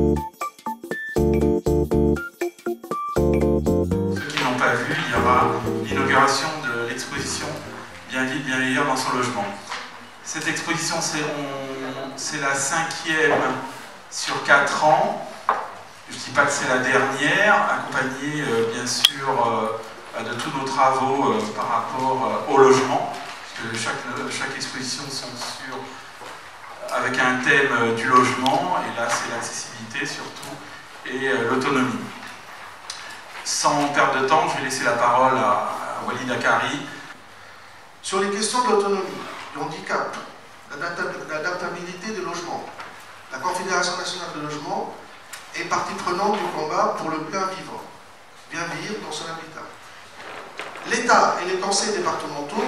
Ceux qui n'ont pas vu, il y aura l'inauguration de l'exposition Bien vieillir dans son logement. Cette exposition, c'est la 5e sur 4 ans. Je ne dis pas que c'est la dernière, accompagnée bien sûr de tous nos travaux par rapport au logement. Parce que chaque exposition sont avec un thème du logement, et là c'est l'accessibilité surtout et l'autonomie. Sans perdre de temps, je vais laisser la parole à Walid Akari. Sur les questions de l'autonomie, du handicap, l'adaptabilité des logements, la Confédération nationale de logement est partie prenante du combat pour le bien vivant, bien vivre dans son habitat. L'État et les conseils départementaux,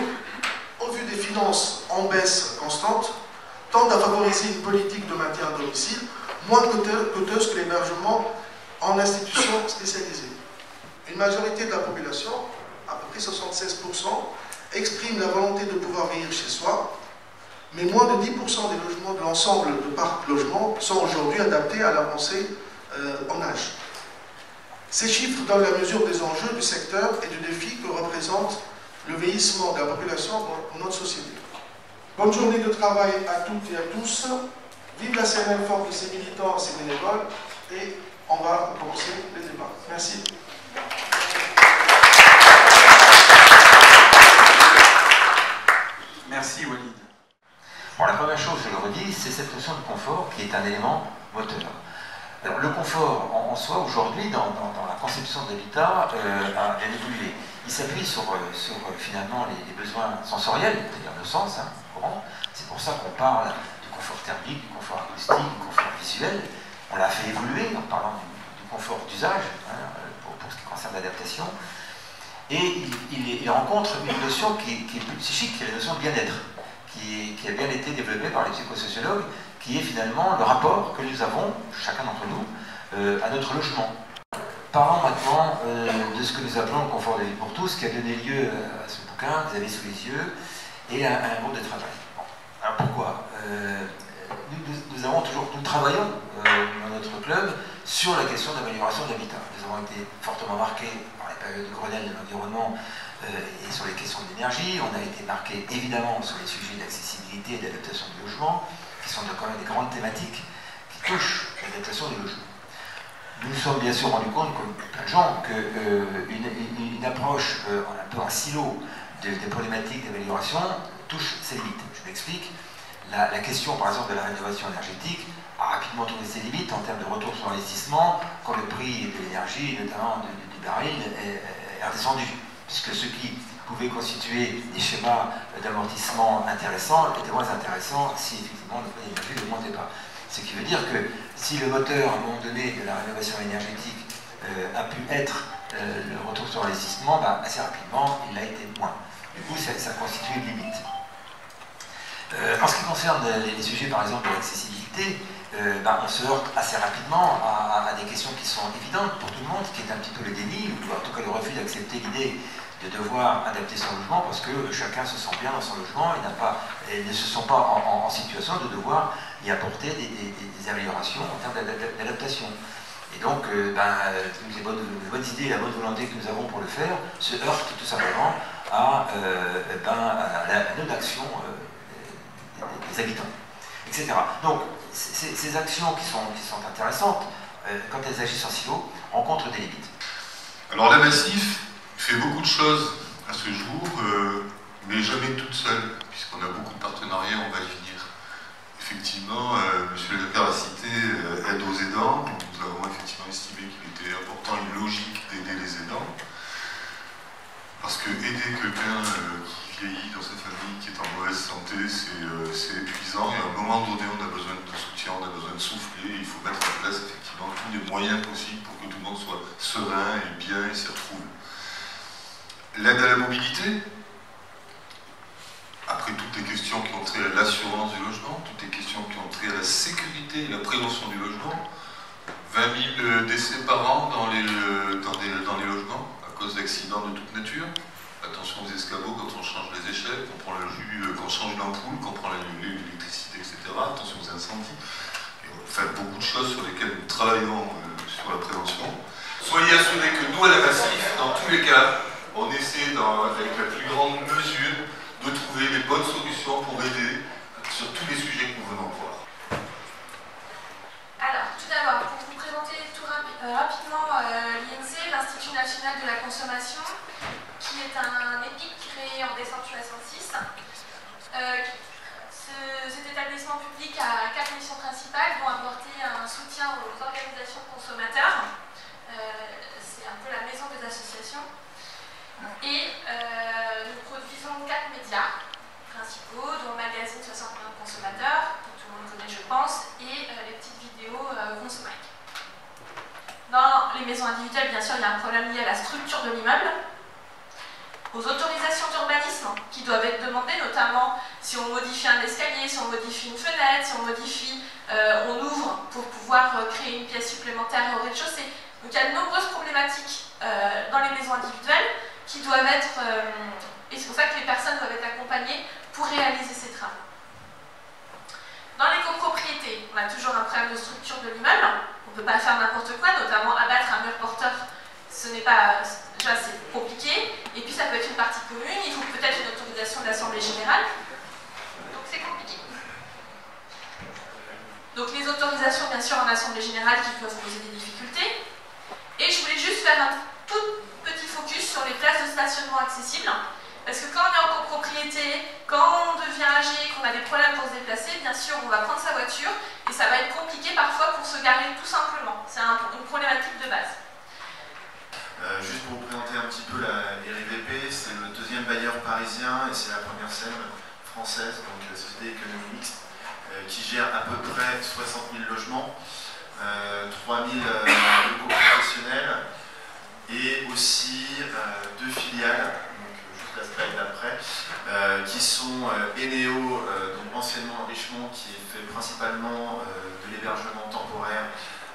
au vu des finances en baisse constante, tendent à favoriser une politique de maintien à domicile moins coûteuse que l'hébergement en institutions spécialisées. Une majorité de la population, à peu près 76%, exprime la volonté de pouvoir vieillir chez soi, mais moins de 10% des logements de l'ensemble de parcs logements sont aujourd'hui adaptés à l'avancée en âge. Ces chiffres donnent la mesure des enjeux du secteur et du défi que représente le vieillissement de la population dans notre société. Bonne journée de travail à toutes et à tous. Vive la CNL forte de ses militants et ses bénévoles. Et on va commencer les débats. Merci. Merci Walid. Bon, la première chose, je le redis, c'est cette notion de confort qui est un élément moteur. Alors, le confort en soi, aujourd'hui, dans la conception de l'habitat, a bien évolué. Il s'appuie sur finalement les besoins sensoriels, c'est-à-dire le sens, courant. C'est pour ça qu'on parle du confort thermique, du confort acoustique, du confort visuel. On l'a fait évoluer en parlant du confort d'usage, pour ce qui concerne l'adaptation. Et il rencontre une notion qui est plus psychique, qui est la notion de bien-être, qui a bien été développée par les psychosociologues, qui est finalement le rapport que nous avons, chacun d'entre nous, à notre logement. Parlons maintenant de ce que nous appelons le confort de vie pour tous, qui a donné lieu à ce bouquin que vous avez sous les yeux, et à un groupe de travail. Bon. Alors pourquoi nous travaillons dans notre club sur la question d'amélioration de l'habitat. Nous avons été fortement marqués par les périodes de Grenelle de l'environnement et sur les questions de l'énergie. On a été marqués évidemment sur les sujets d'accessibilité et d'adaptation du logement, qui sont quand même des grandes thématiques qui touchent l'adaptation du logement. Nous nous sommes bien sûr rendus compte, comme plein de gens, qu'une approche un peu en silo des problématiques d'amélioration touche ses limites. Je m'explique. La question, par exemple, de la rénovation énergétique a rapidement trouvé ses limites en termes de retour sur investissement quand le prix de l'énergie, notamment du baril, est redescendu. Puisque ce qui pouvait constituer des schémas d'amortissement intéressants étaient moins intéressants si effectivement le prix de l'énergie n'augmentait pas. Ce qui veut dire que si le moteur, à un moment donné, de la rénovation énergétique a pu être le retour sur investissement, assez rapidement, il l'a été moins. Du coup, ça constitue une limite. En ce qui concerne les sujets, par exemple, de l'accessibilité, on se heurte assez rapidement à des questions qui sont évidentes pour tout le monde, qui est un petit peu le déni, ou en tout cas le refus d'accepter l'idée de devoir adapter son logement parce que chacun se sent bien dans son logement et ne se sent pas en situation de devoir y apporter des améliorations en termes d'adaptation. Et donc, toutes les bonnes idées et la bonne volonté que nous avons pour le faire se heurtent tout simplement à la non-action des habitants, etc. Donc, ces actions qui sont intéressantes, quand elles agissent en silo, rencontrent des limites. Alors, la Massif fait beaucoup de choses à ce jour, mais jamais toute seule, puisqu'on a beaucoup de partenariats, on va y venir. Effectivement, M. Leclerc a cité aide aux aidants. Nous avons effectivement estimé qu'il était important et logique d'aider les aidants. Parce que aider quelqu'un qui vieillit dans sa famille, qui est en mauvaise santé, c'est épuisant. Et à un moment donné, on a besoin de soutien, on a besoin de souffler. Il faut mettre en place effectivement tous les moyens possibles pour que tout le monde soit serein et bien et s'y retrouve. L'aide à la mobilité, après toutes les questions qui ont trait à l'assurance du logement, toutes les questions qui ont trait à la sécurité et la prévention du logement, 20 000 décès par an dans les logements à cause d'accidents de toute nature. Attention aux escabeaux quand on change les échelles, qu'on prend le jus, qu'on change l'ampoule, qu'on prend l'électricité, etc. Attention aux incendies. Et beaucoup de choses sur lesquelles nous travaillons sur la prévention. Soyez assurés que nous, à la Massif, dans tous les cas, on essaie, avec la plus grande mesure, de trouver les bonnes solutions pour aider sur tous les sujets que nous venons voir. Alors, tout d'abord, pour vous présenter rapidement l'INC, l'Institut National de la Consommation, qui est un EPIC créé en décembre 1966. Cet établissement public a 4 missions principales, dont apporter un soutien aux organisations de consommateurs. C'est un peu la maison des associations. Et nous produisons 4 médias principaux, dont le magazine 60 millions de consommateurs, que tout le monde connaît je pense, et les petites vidéos Consommac. Dans les maisons individuelles, bien sûr, il y a un problème lié à la structure de l'immeuble, aux autorisations d'urbanisme qui doivent être demandées, notamment si on modifie un escalier, si on modifie une fenêtre, si on modifie, on ouvre pour pouvoir créer une pièce supplémentaire au rez-de-chaussée. Donc il y a de nombreuses problématiques dans les maisons individuelles qui doivent être, et c'est pour ça que les personnes doivent être accompagnées pour réaliser ces travaux. Dans les copropriétés, on a toujours un problème de structure de l'immeuble. On ne peut pas faire n'importe quoi, notamment abattre un mur porteur. Ce n'est pas, déjà c'est compliqué, et puis ça peut être une partie commune, il faut peut-être une autorisation de l'Assemblée Générale, donc c'est compliqué. Donc les autorisations bien sûr en Assemblée Générale qui peuvent poser des difficultés, et je voulais juste faire un tout petit focus sur les places de stationnement accessibles, parce que quand on est en copropriété, quand on devient âgé, qu'on a des problèmes pour se déplacer, bien sûr on va prendre sa voiture, et ça va être compliqué parfois pour se garer tout simplement, c'est une problématique de base. Juste pour vous présenter un petit peu la RIVP, c'est le deuxième bailleur parisien et c'est la première scène française, donc la société économique mixte, qui gère à peu près 60 000 logements, 3 000 locaux professionnels et aussi 2 filiales, donc juste la slide d'après, qui sont Eneo, donc anciennement Richemont, qui fait principalement de l'hébergement temporaire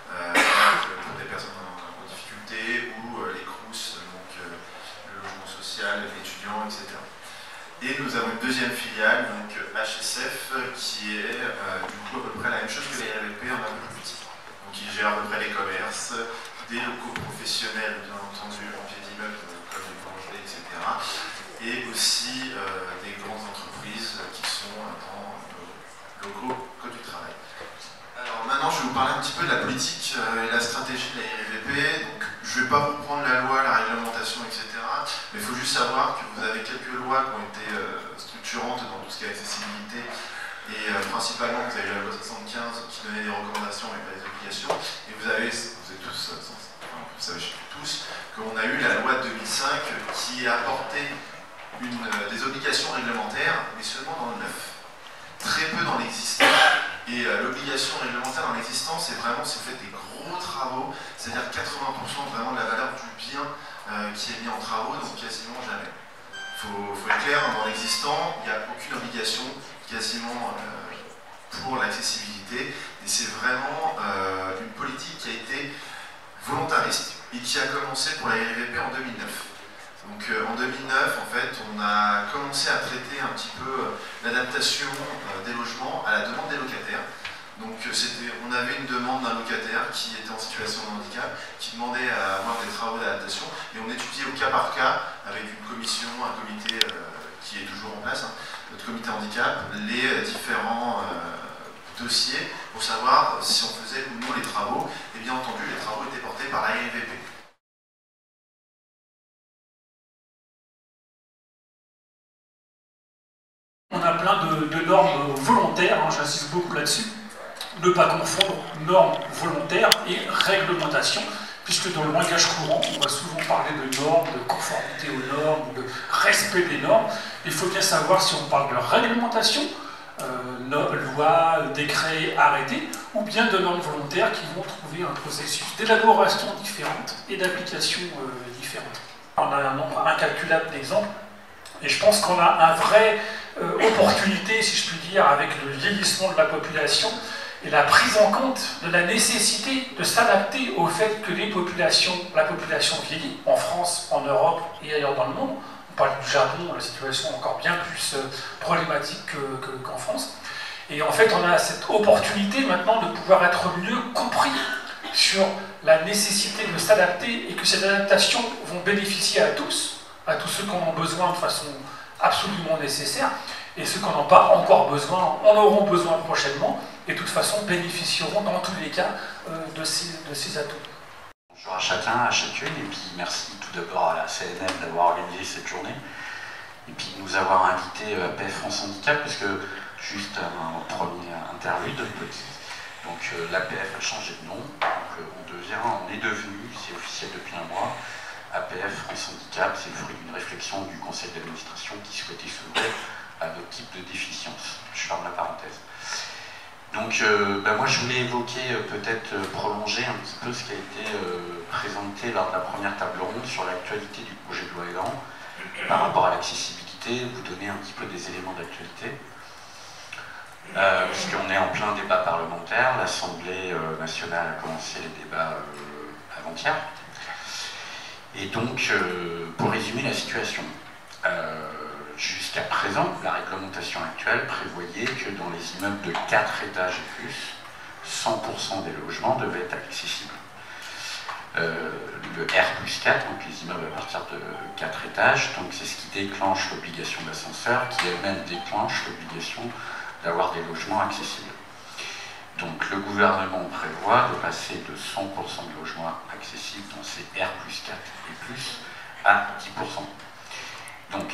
pour des personnes en difficulté, ou les CROUS, donc le logement social, étudiant, etc. Et nous avons une deuxième filiale, donc HSF, qui est du coup à peu près la même chose que les RVP en un peu plus petit. Donc ils gèrent à peu près les commerces, des locaux professionnels, bien entendu, en pied d'immeuble, comme les boulangeries, etc. Et aussi des grandes entreprises qui sont dans nos locaux Code du travail. Alors maintenant, je vais vous parler un petit peu de la politique et la stratégie de la RIVP. Donc, je ne vais pas vous prendre la loi, la réglementation, etc. Mais il faut juste savoir que vous avez quelques lois qui ont été structurantes dans tout ce qui est accessibilité. Et principalement, vous avez la loi 75 qui donnait des recommandations mais pas des obligations. Et vous savez tous, qu'on a eu la loi de 2005 qui a apporté des obligations réglementaires, mais seulement dans le neuf. Très peu dans l'existant. Et l'obligation réglementaire dans l'existant, c'est vraiment si vous faites des gros travaux, c'est-à-dire 80% vraiment de la valeur du bien qui est mis en travaux, donc quasiment jamais. Il faut être clair, dans l'existant, il n'y a aucune obligation quasiment pour l'accessibilité, et c'est vraiment une politique qui a été volontariste et qui a commencé pour la RIVP en 2009. Donc en 2009, en fait, on a commencé à traiter un petit peu l'adaptation des logements à la demande des locataires. Donc on avait une demande d'un locataire qui était en situation de handicap, qui demandait à avoir des travaux d'adaptation, et on étudiait au cas par cas, avec une commission, un comité qui est toujours en place, notre comité handicap, les différents dossiers pour savoir si on faisait ou non les travaux. Et bien entendu, les travaux étaient portés par la RIVP. On a plein de normes volontaires, j'insiste beaucoup là-dessus. Ne pas confondre normes volontaires et réglementation, puisque dans le langage courant, on va souvent parler de normes, de conformité aux normes, de respect des normes. Il faut bien savoir si on parle de réglementation, loi, décret, arrêté, ou bien de normes volontaires qui vont trouver un processus d'élaboration différente et d'application différente. On a un nombre incalculable d'exemples, et je pense qu'on a une vraie opportunité, si je puis dire, avec le vieillissement de la population et la prise en compte de la nécessité de s'adapter au fait que la population vieillit, en France, en Europe et ailleurs dans le monde. On parle du Japon, la situation est encore bien plus problématique qu'en France. Et en fait, on a cette opportunité maintenant de pouvoir être mieux compris sur la nécessité de s'adapter et que ces adaptations vont bénéficier à tous ceux qui en ont besoin de façon absolument nécessaire, et ceux qui n'en ont pas encore besoin, en auront besoin prochainement, et de toute façon bénéficieront dans tous les cas de ces atouts. Bonjour à chacun, à chacune, et puis merci tout d'abord à la CNL d'avoir organisé cette journée, et puis de nous avoir invités à APF France Handicap, parce que, juste un premier interlude petit, donc l'APF a changé de nom, donc on est devenu, c'est officiel depuis un mois, APF France Handicap, c'est le fruit d'une réflexion du conseil d'administration qui souhaitait s'ouvrir à d'autres types de déficiences. Je ferme la parenthèse. Donc moi je voulais évoquer, peut-être prolonger un petit peu ce qui a été présenté lors de la première table ronde sur l'actualité du projet de loi Elan par rapport à l'accessibilité, vous donner un petit peu des éléments d'actualité. Puisqu'on est en plein débat parlementaire, l'Assemblée nationale a commencé les débats avant-hier. Et donc, pour résumer la situation, jusqu'à présent, la réglementation actuelle prévoyait que dans les immeubles de 4 étages et plus, 100% des logements devaient être accessibles. Le R+4, donc les immeubles à partir de 4 étages, donc c'est ce qui déclenche l'obligation d'ascenseur, qui elle-même déclenche l'obligation d'avoir des logements accessibles. Donc le gouvernement prévoit de passer de 100% de logements accessibles dans ces R+4 et plus à 10%. Donc,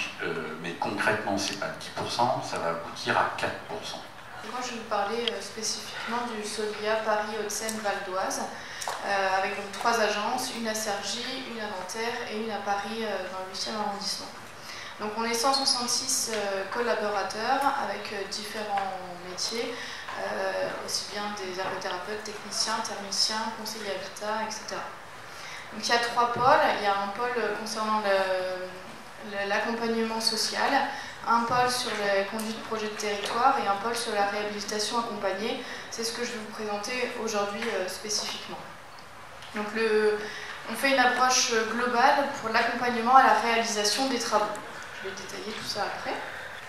mais concrètement, c'est pas 10%, ça va aboutir à 4%. Moi, je vais vous parler spécifiquement du Solia Paris Hauts-de-Seine Val d'Oise, avec donc 3 agences, une à Cergy, une à Nanterre et une à Paris dans le 8e arrondissement. Donc on est 166 collaborateurs avec différents métiers, aussi bien des ergothérapeutes, techniciens, thermiciens, conseillers habitat, etc. Donc il y a 3 pôles. Il y a un pôle concernant l'accompagnement social, un pôle sur les conduites de projet de territoire et un pôle sur la réhabilitation accompagnée. C'est ce que je vais vous présenter aujourd'hui spécifiquement. Donc on fait une approche globale pour l'accompagnement à la réalisation des travaux. Je vais détailler tout ça après.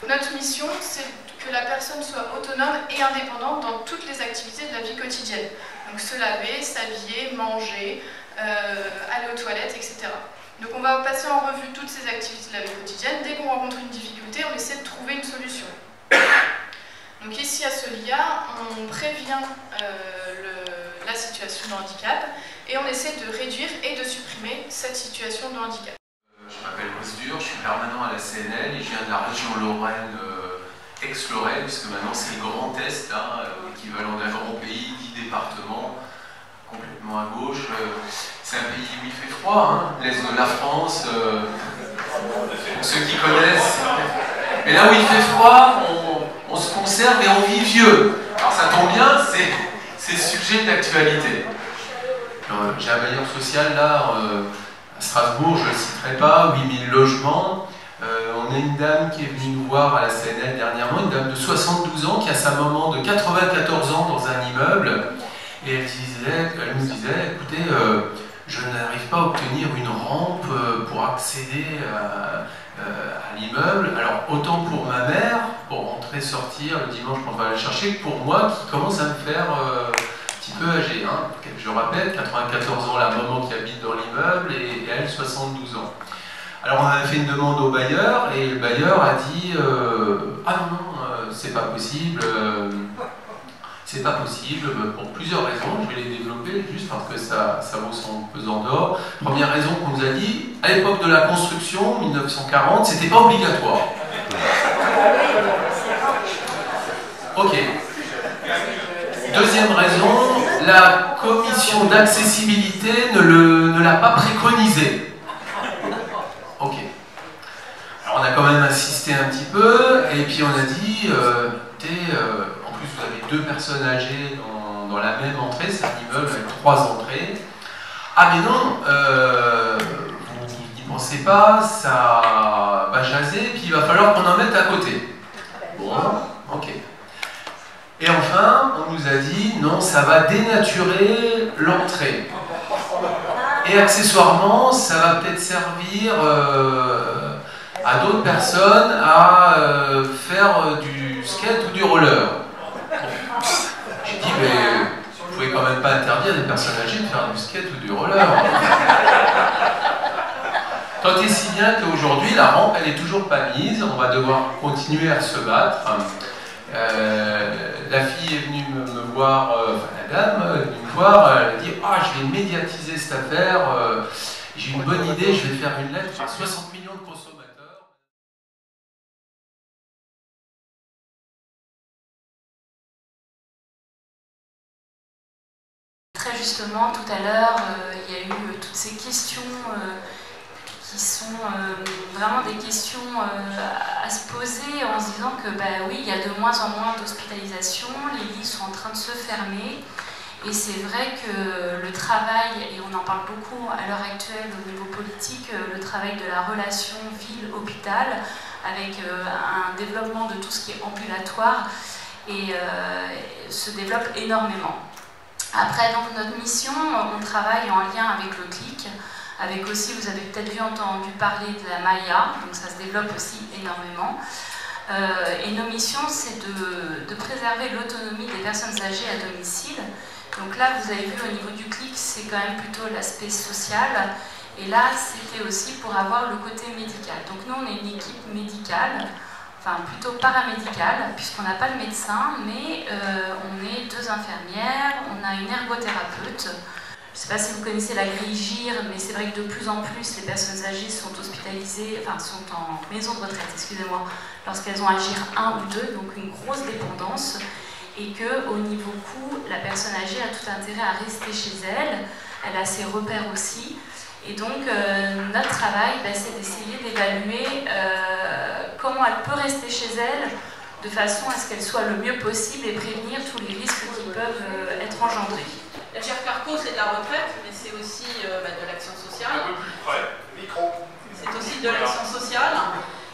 Notre mission, c'est que la personne soit autonome et indépendante dans toutes les activités de la vie quotidienne. Donc se laver, s'habiller, manger, aller aux toilettes, etc. Donc on va passer en revue toutes ces activités de la vie quotidienne. Dès qu'on rencontre une difficulté, on essaie de trouver une solution. Donc ici à Solia, on prévient la situation de handicap et on essaie de réduire et de supprimer cette situation de handicap. Je m'appelle Brice Dur, je suis permanent à la CNL et je viens de la région Lorraine, ex-Lorraine, puisque maintenant c'est le Grand Est, l'équivalent d'un grand pays, 10 départements, complètement à gauche. C'est un pays où il fait froid, hein, l'Est de la France, pour ceux qui connaissent. Mais là où il fait froid, on se conserve et on vit vieux. Alors ça tombe bien, c'est sujet d'actualité. J'ai un bailleur social là, à Strasbourg, je ne le citerai pas, 8000 logements. On a une dame qui est venue nous voir à la CNL dernièrement, une dame de 72 ans qui a sa maman de 94 ans dans un immeuble. Et elle nous disait, écoutez, je n'arrive pas à obtenir une rampe pour accéder à l'immeuble. Alors autant pour ma mère, pour rentrer, sortir le dimanche quand on va la chercher, que pour moi qui commence à me faire un petit peu âgé. Hein. Je rappelle, 94 ans la maman qui habite dans l'immeuble et elle 72 ans. Alors on avait fait une demande au bailleur et le bailleur a dit ah non, c'est pas possible. C'est pas possible pour plusieurs raisons, je vais les développer juste parce que ça vaut son pesant d'or. Première raison qu'on nous a dit, à l'époque de la construction, 1940, c'était pas obligatoire. Ok. Deuxième raison, la commission d'accessibilité ne l'a pas préconisé. Ok. Alors on a quand même insisté un petit peu, et puis on a dit, en plus vous avez 2 personnes âgées dans la même entrée, c'est un immeuble avec 3 entrées. Ah mais non, vous n'y pensez pas, ça va jaser, puis il va falloir qu'on en mette à côté. Bon, ok. Et enfin, on nous a dit, non, ça va dénaturer l'entrée. Et accessoirement, ça va peut-être servir à d'autres personnes à faire du skate ou du roller. pouvez quand même pas interdire à des personnes âgées de faire du skate ou du roller. Tant et si bien qu'aujourd'hui, la rampe, elle est toujours pas mise. On va devoir continuer à se battre. La fille est venue me voir, enfin la dame est venue me voir, elle a dit « Ah, je vais médiatiser cette affaire, j'ai une bonne idée, je vais faire une lettre à 60 millions de consommateurs. » Très justement, tout à l'heure, il y a eu toutes ces questions qui sont vraiment des questions à se poser en se disant que bah, oui, il y a de moins en moins d'hospitalisation, les lits sont en train de se fermer. Et c'est vrai que le travail, et on en parle beaucoup à l'heure actuelle au niveau politique, le travail de la relation ville-hôpital, avec un développement de tout ce qui est ambulatoire, se développe énormément. Après, donc, notre mission, on travaille en lien avec le CLIC, avec aussi, vous avez peut-être entendu parler de la Maya, donc ça se développe aussi énormément. Et nos missions, c'est de préserver l'autonomie des personnes âgées à domicile. Donc là, vous avez vu au niveau du CLIC, c'est quand même plutôt l'aspect social. Et là, c'était aussi pour avoir le côté médical. Donc nous, on est une équipe médicale, enfin plutôt paramédicale, puisqu'on n'a pas de médecin, mais on est 2 infirmières, on a une ergothérapeute. Je ne sais pas si vous connaissez la grille GIR, mais c'est vrai que de plus en plus, les personnes âgées sont hospitalisées, enfin sont en maison de retraite, excusez-moi, lorsqu'elles ont un GIR 1 ou 2, donc une grosse dépendance, et qu'au niveau coût, la personne âgée a tout intérêt à rester chez elle, elle a ses repères aussi, et donc notre travail, c'est d'essayer d'évaluer comment elle peut rester chez elle, de façon à ce qu'elle soit le mieux possible et prévenir tous les risques qui peuvent être engendrés. La GIR Carco, c'est de la retraite, mais c'est aussi de l'action sociale. Un peu plus près, micro. C'est aussi de l'action sociale.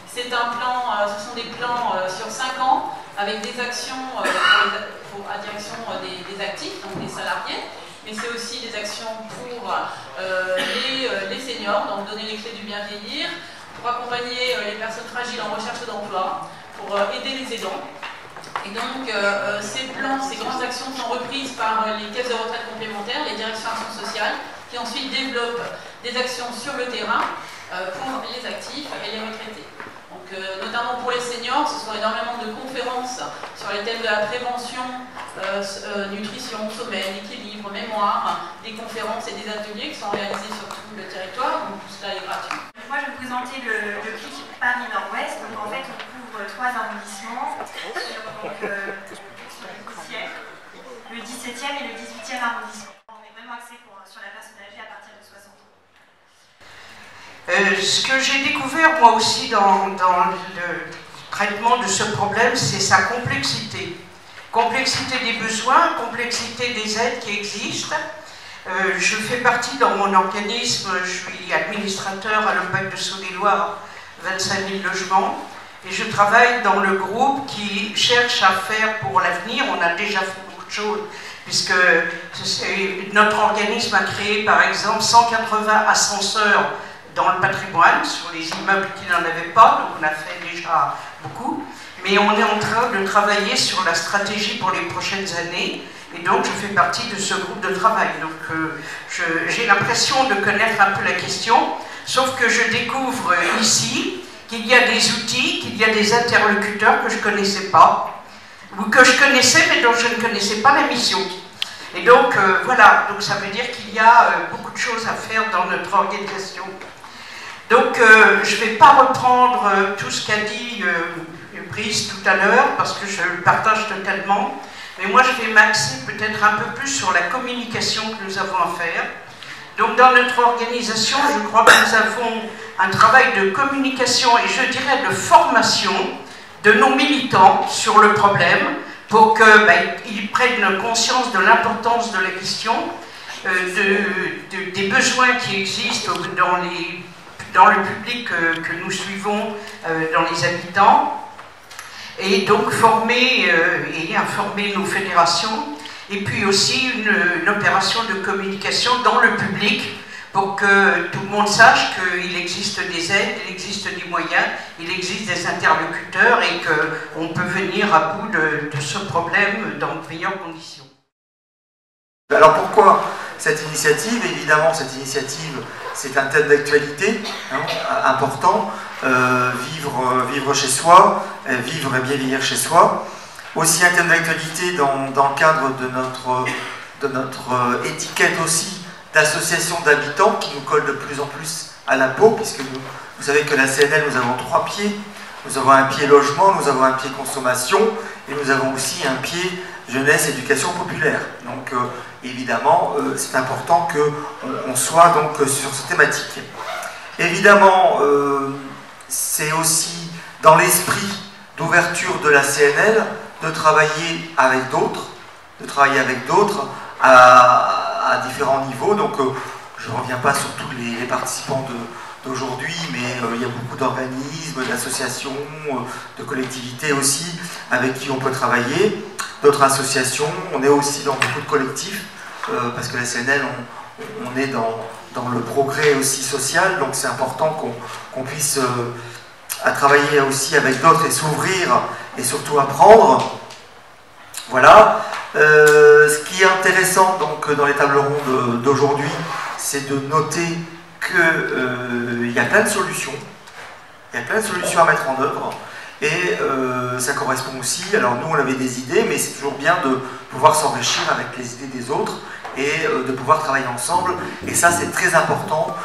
C'est un plan, ce sont des plans sur 5 ans, avec des actions à direction des actifs, donc des salariés, mais c'est aussi des actions pour les seniors, donc donner les clés du bien vieillir, pour accompagner les personnes fragiles en recherche d'emploi, pour aider les aidants. Et donc, ces plans, ces grandes actions sont reprises par les caisses de retraite complémentaires, les directions action sociale, qui ensuite développent des actions sur le terrain pour les actifs et les retraités. Donc, notamment pour les seniors, ce sont énormément de conférences sur les thèmes de la prévention, nutrition, sommeil, équilibre, mémoire, des conférences et des ateliers qui sont réalisés sur tout le territoire, donc tout cela est gratuit. Moi, je vais vous présenter le CLIC Paris Nord-Ouest. Donc, en fait, on couvre 3 arrondissements sur le 17e et le 18e arrondissement. On est vraiment axé sur la personne âgée à partir de 60 ans. Ce que j'ai découvert moi aussi dans le traitement de ce problème, c'est sa complexité. Complexité des besoins, complexité des aides qui existent. Je fais partie dans mon organisme, je suis administrateur à l'OPAC de Saône-et-Loire, 25 000 logements, et je travaille dans le groupe qui cherche à faire pour l'avenir. On a déjà fait beaucoup de choses, puisque notre organisme a créé par exemple 180 ascenseurs dans le patrimoine, sur les immeubles qui n'en avaient pas, donc on a fait déjà beaucoup. Mais on est en train de travailler sur la stratégie pour les prochaines années, et donc je fais partie de ce groupe de travail. Donc j'ai l'impression de connaître un peu la question, sauf que je découvre ici qu'il y a des outils, qu'il y a des interlocuteurs que je ne connaissais pas, ou que je connaissais mais dont je ne connaissais pas la mission. Et donc voilà, donc ça veut dire qu'il y a beaucoup de choses à faire dans notre organisation. Donc je ne vais pas reprendre tout ce qu'a dit Brice tout à l'heure, parce que je le partage totalement, mais moi je vais m'axer peut-être un peu plus sur la communication que nous avons à faire. Donc dans notre organisation, je crois que nous avons un travail de communication et je dirais de formation de nos militants sur le problème, pour qu'ils prennent conscience de l'importance de la question, des besoins qui existent dans le public que nous suivons, dans les habitants, et donc former et informer nos fédérations, et puis aussi une opération de communication dans le public pour que tout le monde sache qu'il existe des aides, il existe des moyens, il existe des interlocuteurs et qu'on peut venir à bout de ce problème dans de meilleures conditions. Alors pourquoi cette initiative? Évidemment, cette initiative, c'est un thème d'actualité important, vivre chez soi, vivre et bien vieillir chez soi. Aussi un thème d'actualité dans le cadre de notre étiquette aussi d'association d'habitants qui nous colle de plus en plus à la peau, puisque vous savez que la CNL, nous avons 3 pieds. Nous avons un pied logement, nous avons un pied consommation, et nous avons aussi un pied jeunesse, éducation populaire. Donc évidemment, c'est important qu'on soit donc sur cette thématique. Évidemment, c'est aussi dans l'esprit d'ouverture de la CNL de travailler avec d'autres, à différents niveaux. Donc je ne reviens pas sur tous les participants d'aujourd'hui, mais il y a beaucoup d'organismes, d'associations, de collectivités aussi, avec qui on peut travailler, d'autres associations. On est aussi dans beaucoup de collectifs, parce que la CNL, on est dans le progrès aussi social, donc c'est important qu'on puisse à travailler aussi avec d'autres et s'ouvrir et surtout apprendre. Voilà. Ce qui est intéressant donc, dans les tables rondes d'aujourd'hui, c'est de noter qu'il y a plein de solutions. Il y a plein de solutions à mettre en œuvre. Et ça correspond aussi, alors nous on avait des idées, mais c'est toujours bien de pouvoir s'enrichir avec les idées des autres et de pouvoir travailler ensemble. Et ça c'est très important.